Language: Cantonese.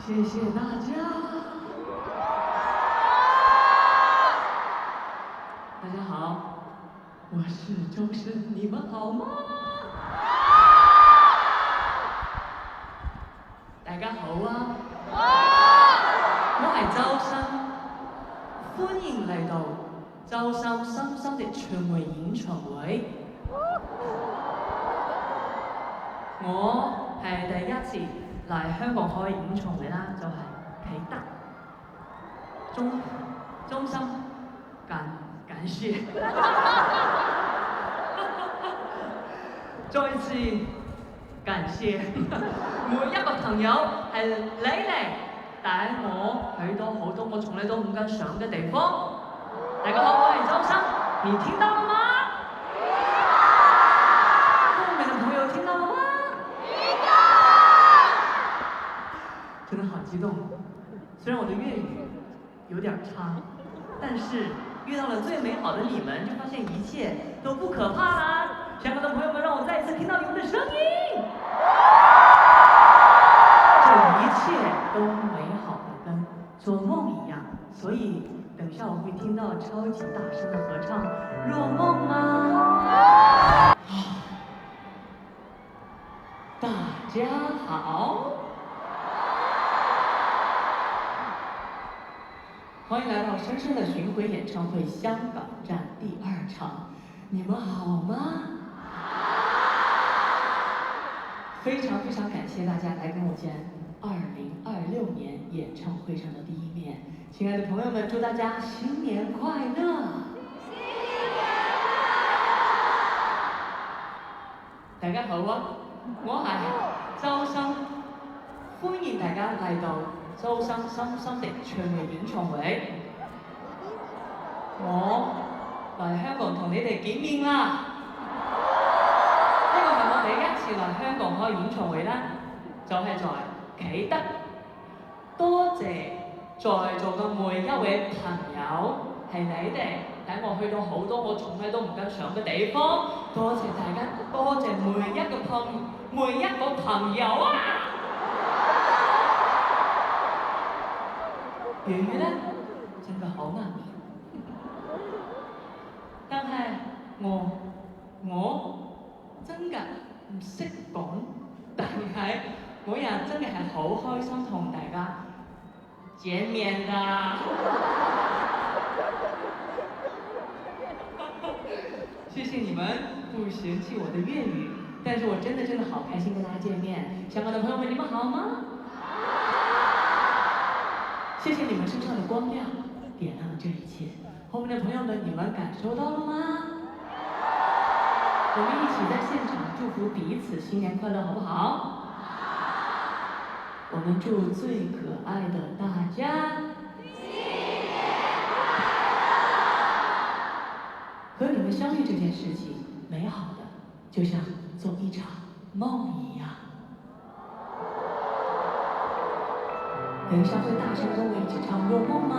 谢谢大家。大家好，我是周深，你们好吗？大家好啊！我係周深，歡迎嚟到周深深深的唱會演唱會。我係第一次嚟香港開演唱會啦，就係啟德中心感謝，再次感謝每一個朋友係你哋帶我去到好多我從來都唔敢想嘅地方。大家好，我係周深，你聽到了嗎？後面的朋友聽到了嗎？聽到！真的好激動，雖然我的粵語有點差，但是遇到了最美好的你們，就發現一切都不可怕啦！香港的朋友們，讓我再一次聽到你們的聲音。這一切都美好的跟做夢一樣，所以等下我會聽到超級大聲的合唱《若夢》嗎？大家好，歡迎來到深深的巡迴演唱會香港站第2場，你們好嗎？非常非常感謝大家來跟我見2026年演唱會上的第一面。親愛的朋友們，祝大家新年快樂！新年快樂！大家好啊，我係周深，歡迎大家嚟到周深深深的唱會演唱會。我嚟香港同你哋見面啦！第一次嚟香港開演唱會咧，就係在啟德。多謝在座嘅每一位朋友，係你哋帶我去到好多我從來都唔敢上嘅地方。多謝大家，多謝每一個朋友啊！粵語咧真係好難練，但係我真㗎唔識講，但係我又真係好開心同大家見面㗎。謝謝你們不嫌棄我的粵語，但是我真的好開心跟大家見面。香港的朋友們，你們好嗎？謝謝你們身上的光亮，點亮了這一切。後面的朋友們，你們感受到了嗎？我們一起在現場祝福彼此新年快樂，好不好？我們祝最可愛的大家新年快樂！和你們相遇這件事情，美好的就像做一場夢一樣。等一下會大聲跟我一起唱《若夢》嗎？